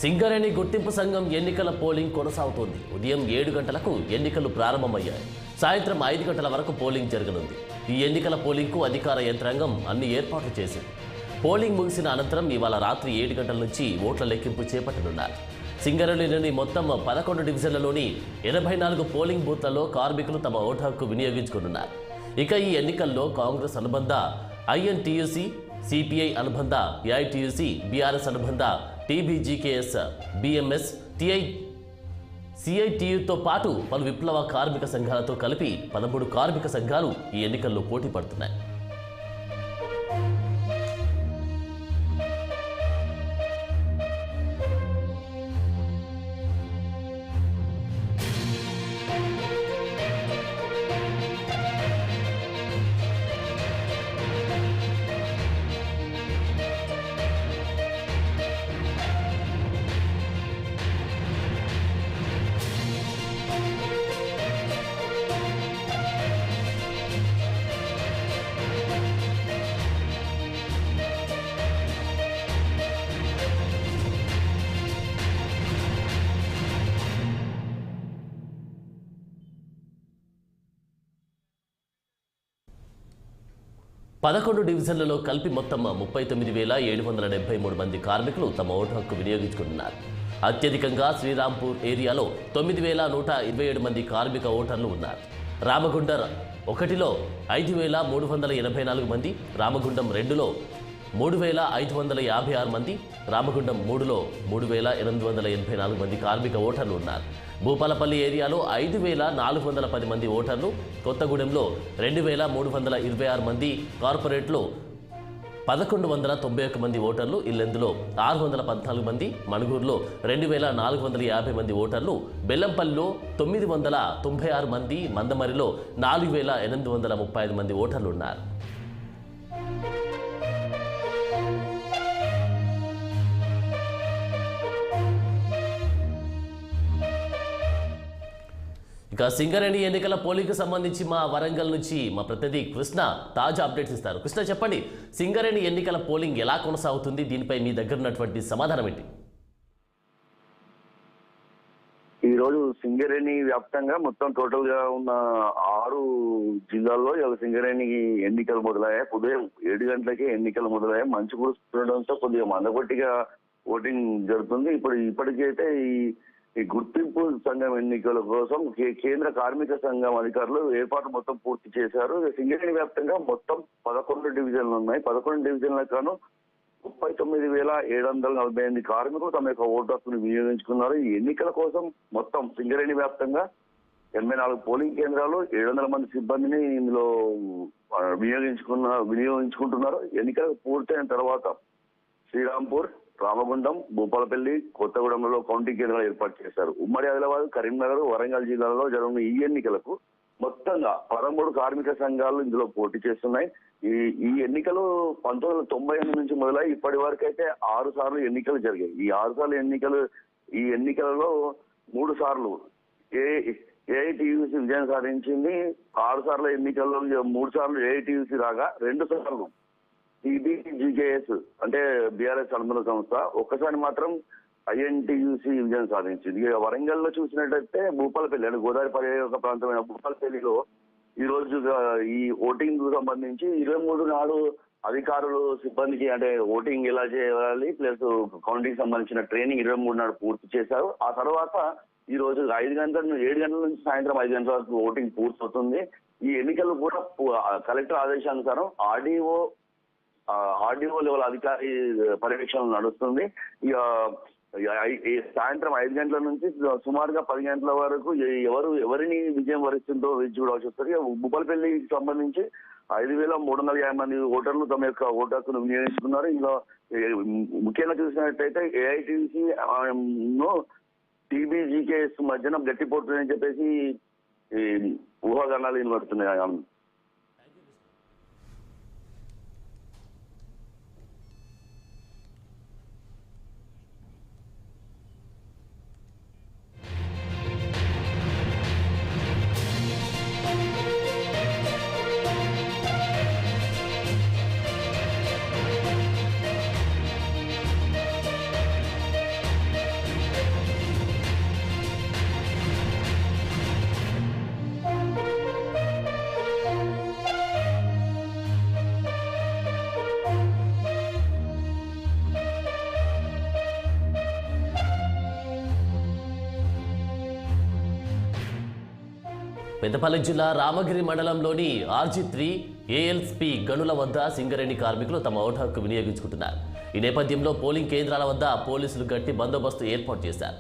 సింగరేణి గుర్తింపు సంఘం ఎన్నికల పోలింగ్ కొనసాగుతోంది. ఉదయం 7 గంటలకు ఎన్నికలు ప్రారంభమయ్యాయి. సాయంత్రం 5 గంటల వరకు పోలింగ్ జరగనుంది. ఈ ఎన్నికల పోలింగ్కు అధికార యంత్రాంగం అన్ని ఏర్పాట్లు చేసింది. పోలింగ్ ముగిసిన అనంతరం ఇవాళ రాత్రి 7 గంటల నుంచి ఓట్ల లెక్కింపు చేపట్టనున్నారు. సింగరేణిలోని మొత్తం 11 డివిజన్లలోని 84 పోలింగ్ బూత్లలో కార్మికులు తమ ఓటు హక్కు వినియోగించుకున్నారు. ఇక ఈ ఎన్నికల్లో కాంగ్రెస్ అనుబంధ ఐఎన్టీయూసీ, సిపిఐ అనుబంధ ఏఐటీయూసీ, బీఆర్ఎస్ అనుబంధ టీబీజీకేఎస్, బీఎంఎస్, సిఐటియుతో పాటు పలు విప్లవ కార్మిక సంఘాలతో కలిపి 13 కార్మిక సంఘాలు ఈ ఎన్నికల్లో పోటీ పడుతున్నాయి. పదకొండు డివిజన్లలో కలిపి మొత్తం 39,773 మంది కార్మికులు తమ ఓటు హక్కు వినియోగించుకున్నారు. అత్యధికంగా శ్రీరాంపూర్ ఏరియాలో 9,127 మంది కార్మిక ఓటర్లు ఉన్నారు. రామగుండం 1లో 5,384 మంది, రామగుండం 2లో 3,556 మంది, రామగుండం 3లో 3,884 మంది కార్మిక ఓటర్లు ఉన్నారు. భూపాలపల్లి ఏరియాలో 5,410 మంది ఓటర్లు, కొత్తగూడెంలో 2,326 మంది, కార్పొరేట్లో 1,191 మంది ఓటర్లు, ఇల్లెందులో 614 మంది, మణుగూరులో 2,450 మంది ఓటర్లు, బెల్లంపల్లిలో 996 మంది, మందమరిలో 4,835 మంది ఓటర్లు ఉన్నారు. ఇక సింగరేణి ఎన్నికల పోలింగ్కు సంబంధించి మా వరంగల్ నుంచి మా ప్రతినిధి కృష్ణ తాజా అప్డేట్స్ ఇస్తారు. కృష్ణ, చెప్పండి, సింగరేణి ఎన్నికల పోలింగ్ ఎలా కొనసాగుతుంది? దీనిపై మీ దగ్గర ఉన్నటువంటి సమాధానం ఏంటి? ఈ రోజు సింగరేణి వ్యాప్తంగా మొత్తం టోటల్ గా ఉన్న 6 జిల్లాల్లో ఇవాళ సింగరేణి ఎన్నికలు మొదలయ్యాయి. ఉదయం 7 గంటలకే ఎన్నికలు మొదలయ్యాయి. మంచు కురుస్తుండడంతో కొద్దిగా మందకొట్టిగా ఓటింగ్ జరుగుతుంది. ఇప్పటికైతే ఈ గుర్తింపు సంఘం ఎన్నికల కోసం కేంద్ర కార్మిక సంఘం అధికారులు ఏర్పాటు మొత్తం పూర్తి చేశారు. సింగరేణి వ్యాప్తంగా మొత్తం 11 డివిజన్లు ఉన్నాయి. 11 డివిజన్లకు గాను 39,748 కార్మికులు తమ యొక్క ఓటు హక్కును వినియోగించుకున్నారు. ఈ ఎన్నికల కోసం మొత్తం సింగరేణి వ్యాప్తంగా 84 పోలింగ్ కేంద్రాలు, 700 మంది సిబ్బందిని ఇందులో వినియోగించుకుంటున్నారు. ఎన్నికలు పూర్తయిన తర్వాత శ్రీరాంపూర్, రామగుండం, భూపాలపల్లి, కొత్తగూడెంలో కౌంటింగ్ కేంద్రాలు ఏర్పాటు చేశారు. ఉమ్మడి ఆదిలాబాద్, కరీంనగర్, వరంగల్ జిల్లాలలో జరుగుతున్న ఈ ఎన్నికలకు మొత్తంగా 13 కార్మిక సంఘాలు ఇందులో పోటీ చేస్తున్నాయి. ఈ ఎన్నికలు 1998 నుంచి మొదలై ఇప్పటి వరకు అయితే 6 సార్లు ఎన్నికలు జరిగాయి. ఈ 6 సార్లు ఈ ఎన్నికలలో 3 సార్లు ఏఐటీయూసీ విజయం సాధించింది. 6 సార్ల ఎన్నికల్లో 3 సార్లు ఏఐటీయూసీ రాగా 2 సార్లు టీబీజీకేఎస్ అంటే బీఆర్ఎస్ అనుబంధ సంస్థ, ఒక్కసారి మాత్రం ఐఎన్టీయూసీ విజయం సాధించింది. ఇక వరంగల్ లో చూసినట్టయితే భూపాలపల్లి అంటే గోదావరి పర్యాటక ప్రాంతమైన భూపాలపల్లిలో ఈ రోజు ఈ ఓటింగ్ సంబంధించి 23 నాడు అధికారులు సిబ్బందికి అంటే ఓటింగ్ ఎలా చేయాలి ప్లస్ కౌంటింగ్ సంబంధించిన ట్రైనింగ్ 23 నాడు పూర్తి చేశారు. ఆ తర్వాత ఈ రోజు 7 గంటల నుంచి సాయంత్రం 5 గంటల వరకు ఓటింగ్ పూర్తవుతుంది. ఈ ఎన్నికలు కూడా కలెక్టర్ ఆదేశానుసారం ఆర్డీఓ లెవెల్ అధికారి పర్యవేక్షణ నడుస్తుంది. ఇక సాయంత్రం 5 గంటల నుంచి సుమారుగా 10 గంటల వరకు ఎవరిని విజయం వరిస్తుందో వేచి చూడాల్సి వస్తుంది. భూపాలపల్లికి సంబంధించి 5,350 మంది ఓటర్లు తమ యొక్క ఓటు హక్కును వినియోగించుకున్నారు. ఇందులో ముఖ్యంగా చూసినట్టయితే ఏఐటీసీ టీబీజీకేఎస్ మధ్యన గట్టి పోతుందని చెప్పేసి ఊహాగానాలు వినబడుతున్నాయి. పెద్దపల్లి జిల్లా రామగిరి మండలంలోని RG3 ALSP గనుల వద్ద సింగరేణి కార్మికులు తమ ఓటు హక్కు వినియోగించుకుంటున్నారు. ఈ నేపథ్యంలో పోలింగ్ కేంద్రాల వద్ద పోలీసులు గట్టి బందోబస్తు ఏర్పాటు చేశారు.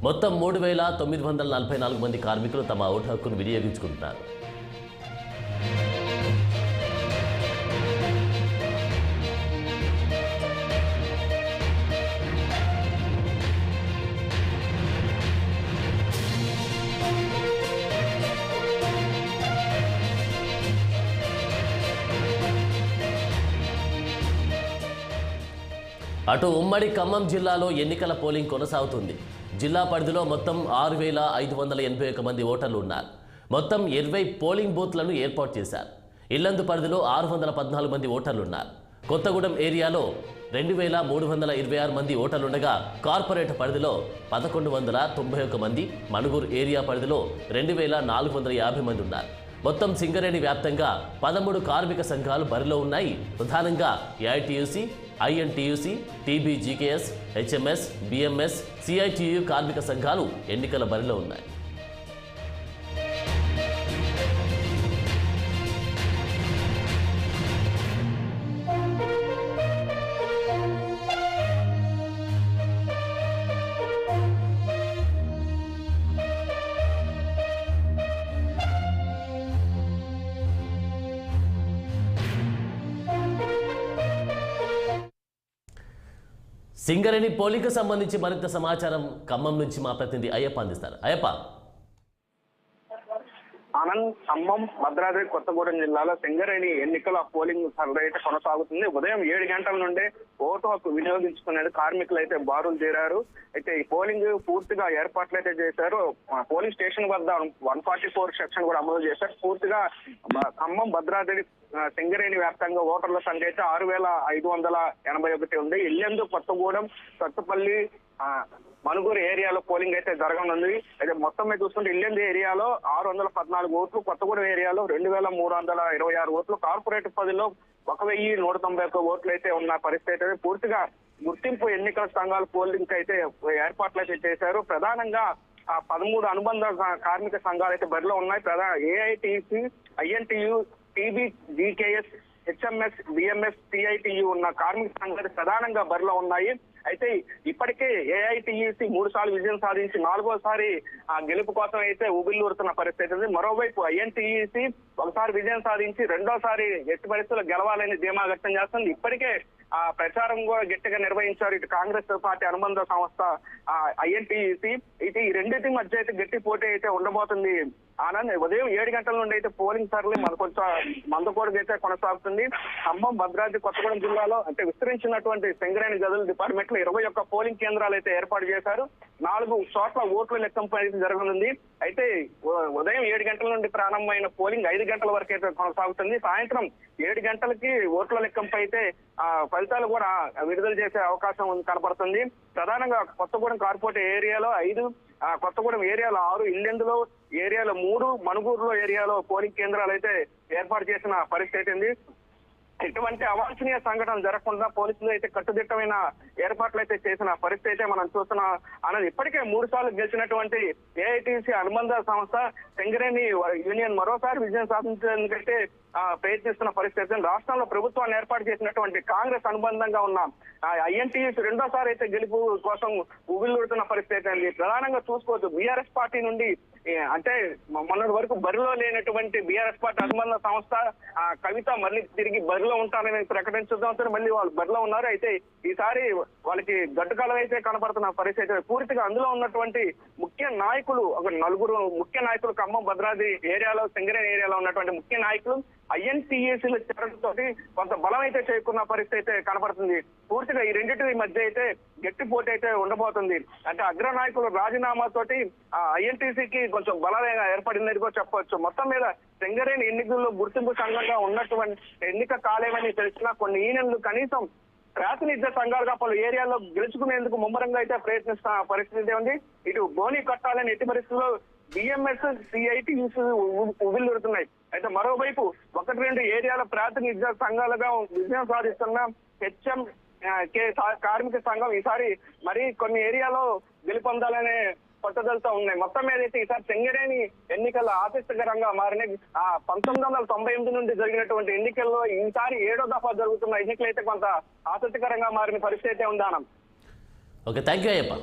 మొత్తం 3,944 మంది కార్మికులు తమ ఓటు హక్కును వినియోగించుకుంటున్నారు. అటు ఉమ్మడి ఖమ్మం జిల్లాలో ఎన్నికల పోలింగ్ కొనసాగుతుంది. జిల్లా పరిధిలో మొత్తం 6,581 మంది ఓటర్లు ఉన్నారు. మొత్తం 20 పోలింగ్ బూత్లను ఏర్పాటు చేశారు. ఇల్లందు పరిధిలో 614 మంది ఓటర్లు ఉన్నారు. కొత్తగూడెం ఏరియాలో 2,326 మంది ఓటర్లుండగా కార్పొరేట్ పరిధిలో 1,191 మంది, మణుగూరు ఏరియా పరిధిలో 2,450 మంది ఉన్నారు. మొత్తం సింగరేణి వ్యాప్తంగా 13 కార్మిక సంఘాలు బరిలో ఉన్నాయి. ప్రధానంగా AITUC, INTUC, TBGKS, HMS, BMS, CITU కార్మిక సంఘాలు ఎన్నికల బరిలో ఉన్నాయి. సింగరేణి పోలింగ్కు సంబంధించి మరింత సమాచారం ఖమ్మం నుంచి మా ప్రతినిధి అయ్యప్ప అందిస్తారు. అయ్యప్ప. ఆనంద్, ఖమ్మం, భద్రాద్రి కొత్తగూడెం జిల్లాలో సింగరేణి ఎన్నికల పోలింగ్ సరళి అయితే కొనసాగుతుంది. ఉదయం 7 గంటల నుండే ఓటు హక్కు వినియోగించుకునేది కార్మికులు అయితే బారులు తీరారు. అయితే ఈ పోలింగ్ పూర్తిగా ఏర్పాట్లు అయితే చేశారు. పోలింగ్ స్టేషన్ వద్ద 144 సెక్షన్ కూడా అమలు చేశారు. పూర్తిగా ఖమ్మం, భద్రాద్రి, సింగరేణి వ్యాప్తంగా ఓటర్ల సంఖ్య అయితే 6,581 ఉంది. ఇల్లెందు, కొత్తగూడెం, కొత్తపల్లి, మణుగూరు ఏరియాలో పోలింగ్ అయితే జరగనుంది. అయితే మొత్తం మీద చూసుకుంటే ఇల్లెందు ఏరియాలో 614 ఓట్లు, కొత్తగూడెం ఏరియాలో 2,326 ఓట్లు, కార్పొరేట్ పరిధిలో 1,191 ఓట్లు అయితే ఉన్న పరిస్థితి అయితే పూర్తిగా గుర్తింపు ఎన్నికల సంఘాలు పోలింగ్ అయితే ఏర్పాట్లు అయితే చేశారు. ప్రధానంగా 13 అనుబంధ కార్మిక సంఘాలు అయితే బరిలో ఉన్నాయి. AITC, INTU, TBGKS, HMS, BMS, CITU ఉన్న కార్మిక సంఘాలు ప్రధానంగా బరిలో ఉన్నాయి. అయితే ఇప్పటికే AITUC 3 సార్లు విజయం సాధించి 4వసారి గెలుపు కోసం అయితే ఊబిల్లూరుతున్న పరిస్థితి ఉంది. మరోవైపు INTUC ఒకసారి విజయం సాధించి 2వసారి ఎట్టి పరిస్థితుల్లో గెలవాలని ధీమా వ్యక్తం చేస్తుంది. ఇప్పటికే ప్రచారం కూడా గట్టిగా నిర్వహించారు ఇటు కాంగ్రెస్ పార్టీ అనుబంధ సంస్థ INTUC. అయితే ఈ రెండింటి మధ్య అయితే గట్టి పోటీ అయితే ఉండబోతుంది. ఆనంద్, ఉదయం 7 గంటల నుండి అయితే పోలింగ్ సరళి కొంచెం మందకోడికి అయితే కొనసాగుతుంది. ఖమ్మం, భద్రాద్రి కొత్తగూడెం జిల్లాలో అంటే విస్తరించినటువంటి సింగరేణి గదుల డిపార్ట్మెంట్ లో 21 పోలింగ్ కేంద్రాలు అయితే ఏర్పాటు చేశారు. 4 చోట్ల ఓట్ల లెక్కింపు అయితే జరగనుంది. అయితే ఉదయం 7 గంటల నుండి ప్రారంభమైన పోలింగ్ 5 గంటల వరకు అయితే కొనసాగుతుంది. సాయంత్రం 7 గంటలకి ఓట్ల లెక్కింపు అయితే ఫలితాలు కూడా విడుదల చేసే అవకాశం కనపడుతుంది. ప్రధానంగా కొత్తగూడెం కార్పొరేట్ ఏరియాలో 5, కొత్తగూడెం ఏరియాలో 6, ఇల్లెందులో ఏరియాలో 3, మణుగూరులో ఏరియాలో పోలింగ్ కేంద్రాలు అయితే ఏర్పాటు చేసిన పరిస్థితి ఉంది. ఎటువంటి అవాంఛనీయ సంఘటనలు జరగకుండా పోలీసులు అయితే కట్టుదిట్టమైన ఏర్పాట్లు అయితే చేసిన పరిస్థితి అయితే మనం చూస్తున్నాం. అన్నది ఇప్పటికే 3 సార్లు గెలిచినటువంటి AITC అనుబంధ సంస్థ సింగరేణి యూనియన్ మరోసారి విజయం సాధించేందుకైతే ప్రయత్నిస్తున్న పరిస్థితి. రాష్ట్రంలో ప్రభుత్వాన్ని ఏర్పాటు చేసినటువంటి కాంగ్రెస్ అనుబంధంగా ఉన్న INTUC 2వసారి అయితే గెలుపు కోసం ఉవ్విల్లుడుతున్న పరిస్థితి అండి. ప్రధానంగా చూసుకోవచ్చు BRS పార్టీ నుండి అంటే మొన్నటి వరకు బరిలో లేనటువంటి BRS పార్టీ అనుబంధ సంస్థ కవిత మళ్ళీ తిరిగి బరిలో ఉంటారని ప్రకటించడంతో మళ్ళీ వాళ్ళు బరిలో ఉన్నారు. అయితే ఈసారి వాళ్ళకి గడ్డుకాలం అయితే కనపడుతున్న పరిస్థితి. పూర్తిగా అందులో ఉన్నటువంటి ముఖ్య నాయకులు, ఒక 4 ముఖ్య నాయకులు ఖమ్మం, భద్రాద్రి ఏరియాలో, సింగరేణి ఏరియాలో ఉన్నటువంటి ముఖ్య నాయకులు INTUCల చేరడంతో కొంత బలం అయితే చేకూరున్న పరిస్థితి అయితే కనపడుతుంది. పూర్తిగా ఈ రెండింటి మధ్య అయితే గట్టి పోటీ అయితే ఉండబోతుంది. అంటే అగ్రనాయకులు రాజీనామాతోటి INTUCకి కొంచెం బలంగా ఏర్పడిందని కూడా చెప్పవచ్చు. మొత్తం మీద సింగరేణి ఎన్నికల్లో గుర్తింపు సంఘంగా ఉన్నటువంటి ఎన్నిక కాలేమని తెలిసిన కొన్ని యూనియన్లు కనీసం ప్రాతినిధ్య సంఘాలుగా పలు ఏరియాల్లో గెలుచుకునేందుకు ముమ్మరంగా అయితే ప్రయత్నిస్తున్న పరిస్థితి ఉంది. ఇటు బోని కట్టాలని ఎట్టి పరిస్థితుల్లో BMS, CITUC ఉవ్విల్లుడుతున్నాయి. అయితే మరోవైపు 1-2 ఏరియాల ప్రాతినిధ్య సంఘాలుగా విజయం సాధిస్తున్న HMK కార్మిక సంఘం ఈసారి మరి కొన్ని ఏరియాలో గెలుపొందాలనే పట్టుదలతో ఉన్నాయి. మొత్తం మీద అయితే ఈసారి సింగరేణి ఎన్నికలు ఆసక్తికరంగా మారినాయి. 1998 నుండి జరిగినటువంటి ఎన్నికల్లో ఈసారి 7వ దఫా జరుగుతున్న ఎన్నికలు అయితే కొంత ఆసక్తికరంగా మారిన పరిస్థితి అయితే ఉంది. Okay, thank you Ayyappa.